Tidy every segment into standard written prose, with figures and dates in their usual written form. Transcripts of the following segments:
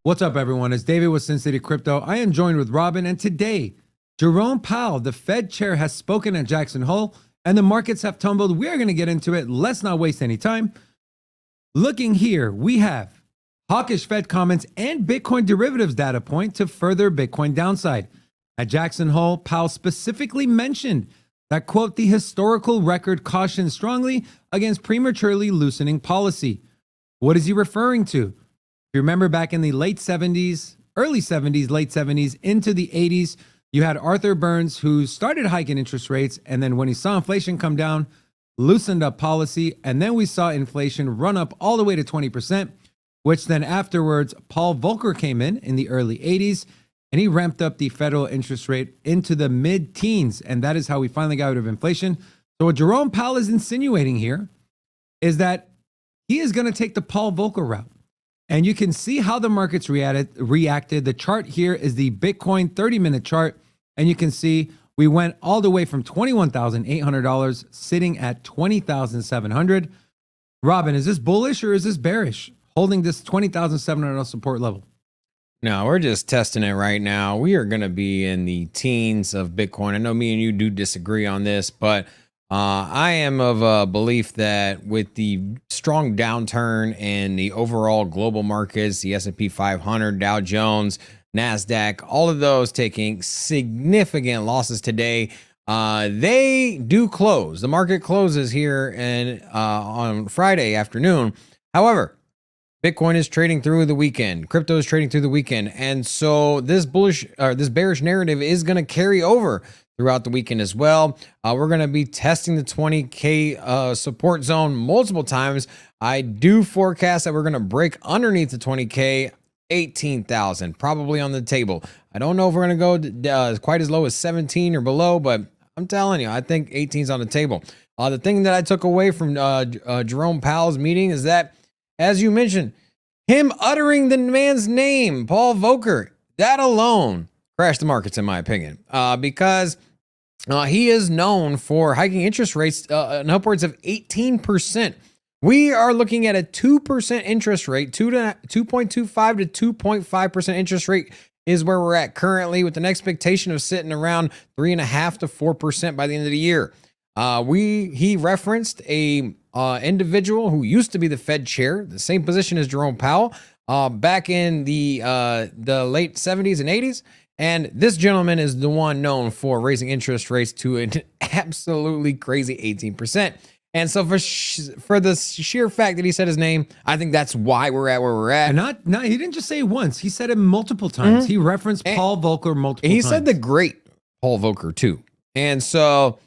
What's up, everyone? It's David with Sin City Crypto. I am joined with Robin, and today, Jerome Powell, the Fed chair, has spoken at Jackson Hole, and the markets have tumbled. We are going to get into it. Let's not waste any time. Looking here, we have hawkish Fed comments and Bitcoin derivatives data point to further Bitcoin downside. At Jackson Hole, Powell specifically mentioned that, quote, the historical record cautions strongly against prematurely loosening policy. What is he referring to? If you remember back in the late 70s, early 70s, late 70s, into the 80s, you had Arthur Burns, who started hiking interest rates, and then when he saw inflation come down, loosened up policy, and then we saw inflation run up all the way to 20%, which then afterwards, Paul Volcker came in the early 80s, and he ramped up the federal interest rate into the mid-teens, and that is how we finally got rid of inflation. So what Jerome Powell is insinuating here is that he is going to take the Paul Volcker route. And you can see how the markets reacted. The chart here is the Bitcoin 30-minute chart. And you can see we went all the way from $21,800 sitting at $20,700. Robin, is this bullish or is this bearish, holding this $20,700 support level? No, we're just testing it right now. We are going to be in the teens of Bitcoin. I know me and you do disagree on this, but I am of a belief that with the strong downturn in the overall global markets, the S&P 500, Dow Jones, NASDAQ, all of those taking significant losses today, they do close. The market closes here on Friday afternoon. However, Bitcoin is trading through the weekend. Crypto is trading through the weekend. And so this bearish narrative is going to carry over throughout the weekend as well. We're going to be testing the 20K support zone multiple times. I do forecast that we're going to break underneath the 20K, 18,000 probably on the table. I don't know if we're going to go quite as low as 17 or below, but I'm telling you, I think 18 is on the table. The thing that I took away from Jerome Powell's meeting is that, as you mentioned, him uttering the man's name, Paul Volcker, that alone crashed the markets, in my opinion, because he is known for hiking interest rates in upwards of 18%. We are looking at a 2% interest rate, 2.25 to 2.5% interest rate is where we're at currently, with an expectation of sitting around 3.5 to 4% by the end of the year. He referenced a individual who used to be the Fed chair, the same position as Jerome Powell, back in the late 70s and 80s. And this gentleman is the one known for raising interest rates to an absolutely crazy 18%. And so for the sheer fact that he said his name, I think that's why we're at where we're at. And he didn't just say it once. He said it multiple times. Mm-hmm. He referenced Paul Volcker multiple times. He said the great Paul Volcker too. And so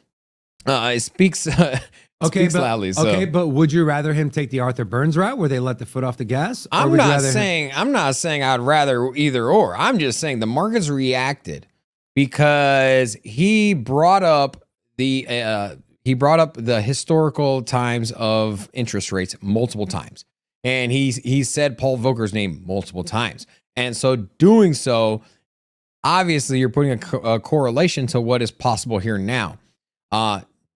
it speaks loudly. So. Okay, but would you rather him take the Arthur Burns route where they let the foot off the gas? I'm not saying I'd rather either or. I'm just saying the markets reacted because he brought up the historical times of interest rates multiple times, and he said Paul Volcker's name multiple times, and so doing so, obviously you're putting a correlation to what is possible here now.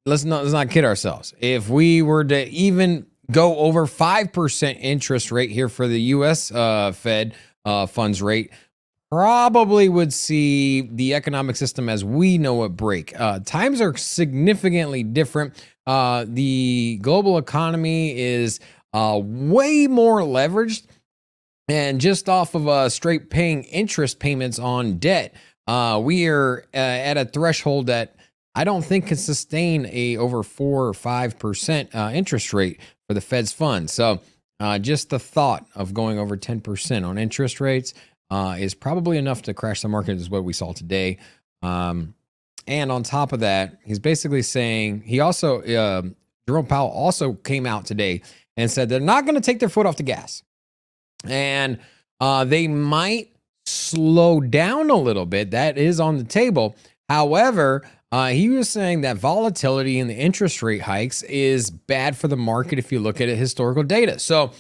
Let's not kid ourselves. If we were to even go over 5% interest rate here for the U.S. Fed funds rate, probably would see the economic system as we know it break. Times are significantly different. The global economy is way more leveraged, and just off of straight paying interest payments on debt, we are at a threshold that I don't think can sustain a over 4 or 5% interest rate for the Fed's funds. So just the thought of going over 10% on interest rates is probably enough to crash the market, is what we saw today. And on top of that, he's basically saying Jerome Powell also came out today and said they're not going to take their foot off the gas. And they might slow down a little bit. That is on the table. However, he was saying that volatility in the interest rate hikes is bad for the market if you look at historical data. So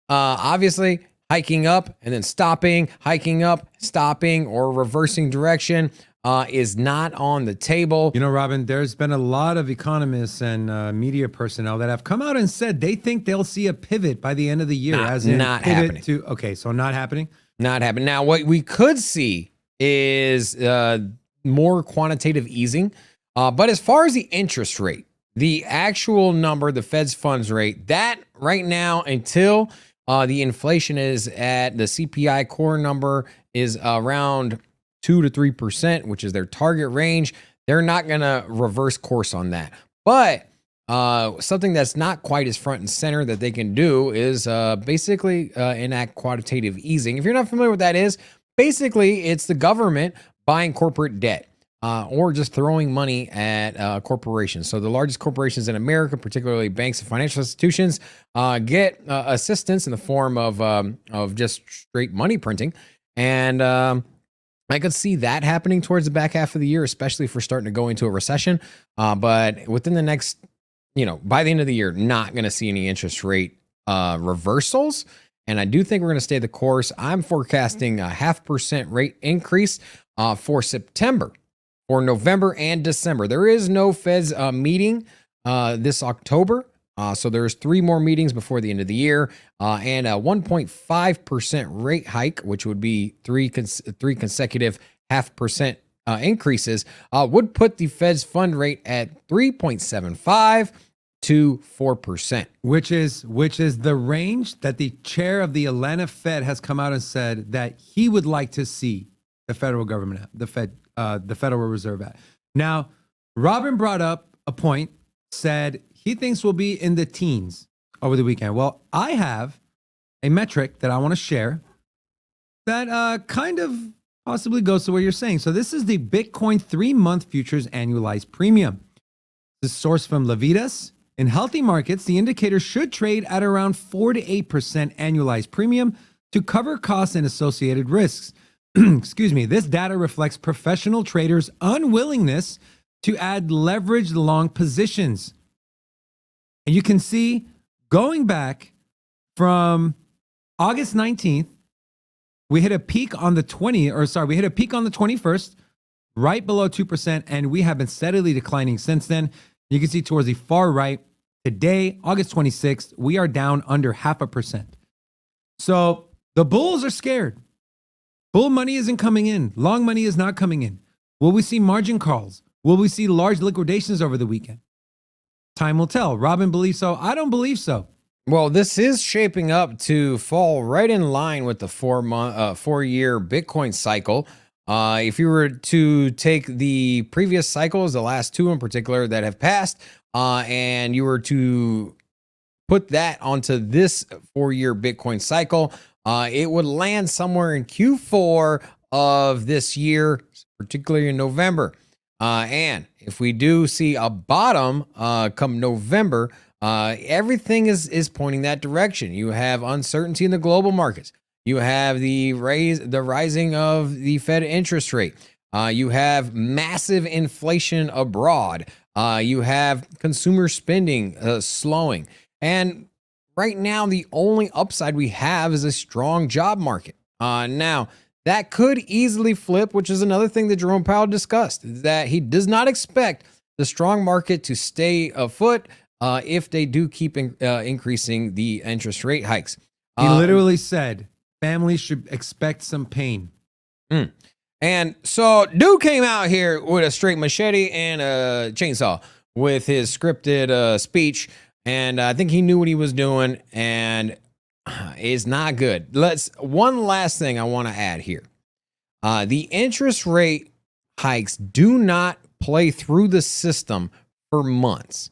obviously hiking up and then stopping, hiking up, stopping, or reversing direction is not on the table. You know, Robin, there's been a lot of economists and media personnel that have come out and said they think they'll see a pivot by the end of the year. Not happening. Okay, so not happening. Not happen. Now, what we could see is more quantitative easing. But as far as the interest rate, the actual number, the Fed's funds rate, that right now, until the inflation is at the CPI core number is around 2 to 3%, which is their target range, they're not going to reverse course on that. But something that's not quite as front and center that they can do is basically enact quantitative easing. If you're not familiar with that is, basically it's the government buying corporate debt. Or just throwing money at corporations. So the largest corporations in America, particularly banks and financial institutions, get assistance in the form of just straight money printing. And I could see that happening towards the back half of the year, especially if we're starting to go into a recession. But within the next, by the end of the year, not going to see any interest rate reversals. And I do think we're going to stay the course. I'm forecasting a 0.5% rate increase for September. For November and December. There is no Fed's meeting this October. So there's 3 more meetings before the end of the year and a 1.5% rate hike, which would be three consecutive 0.5% increases, would put the Fed's fund rate at 3.75 to 4%. Which is the range that the chair of the Atlanta Fed has come out and said that he would like to see the federal government, the Federal Reserve at. Now, Robin brought up a point, said he thinks we'll be in the teens over the weekend. Well, I have a metric that I want to share that kind of possibly goes to what you're saying. So this is the Bitcoin 3-month futures annualized premium. This is sourced from Levitas. In healthy markets, the indicator should trade at around 4 to 8% annualized premium to cover costs and associated risks. Excuse me, this data reflects professional traders' unwillingness to add leveraged long positions. And you can see going back from August 19th, we hit a peak on the 21st, right below 2%, and we have been steadily declining since then. You can see towards the far right, today, August 26th, we are down under 0.5%. So the bulls are scared. Bull money isn't coming in. Long money is not coming in. Will we see margin calls? Will we see large liquidations over the weekend? Time will tell. Robin believes so. I don't believe so. Well, this is shaping up to fall right in line with the 4-year Bitcoin cycle. If you were to take the previous cycles, the last 2 in particular that have passed, and you were to put that onto this 4-year Bitcoin cycle, it would land somewhere in Q4 of this year, particularly in November. And if we do see a bottom come November, everything is pointing that direction. You have uncertainty in the global markets. You have the rising of the Fed interest rate. You have massive inflation abroad. You have consumer spending slowing. And right now, the only upside we have is a strong job market. Now, that could easily flip, which is another thing that Jerome Powell discussed, that he does not expect the strong market to stay afoot if they do keep increasing the interest rate hikes. He literally said families should expect some pain. And so dude came out here with a straight machete and a chainsaw with his scripted speech. And I think he knew what he was doing, and it's not good. One last thing I want to add here. The interest rate hikes do not play through the system for months.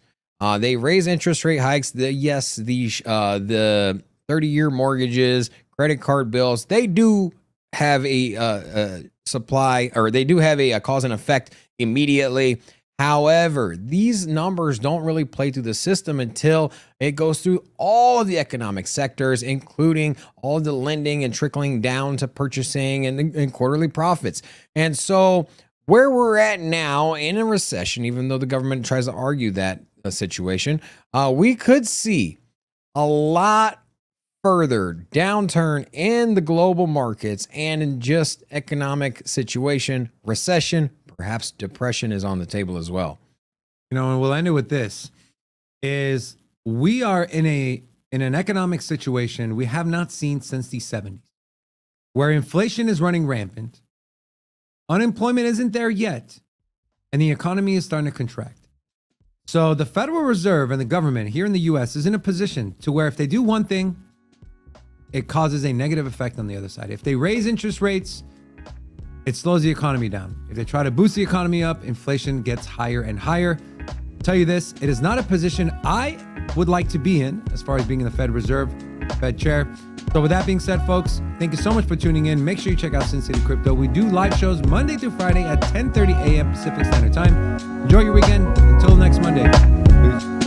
They raise interest rate hikes. The 30-year mortgages, credit card bills, they do have a supply, or they do have a cause and effect immediately. However, these numbers don't really play through the system until it goes through all of the economic sectors, including all the lending and trickling down to purchasing and quarterly profits. And so where we're at now in a recession, even though the government tries to argue that situation, we could see a lot further downturn in the global markets and in just economic situation, recession. Perhaps depression is on the table as well. And we'll end it with this, is we are in an economic situation we have not seen since the 70s. where inflation is running rampant, unemployment isn't there yet, and the economy is starting to contract. So the Federal Reserve and the government here in the US is in a position to where if they do one thing, it causes a negative effect on the other side. If they raise interest rates, it slows the economy down. If they try to boost the economy up, inflation gets higher and higher. I'll tell you this, it is not a position I would like to be in as far as being in the Fed Reserve, Fed chair. So with that being said, folks, thank you so much for tuning in. Make sure you check out Sin City Crypto. We do live shows Monday through Friday at 10:30 a.m. Pacific Standard Time. Enjoy your weekend. Until next Monday. Peace.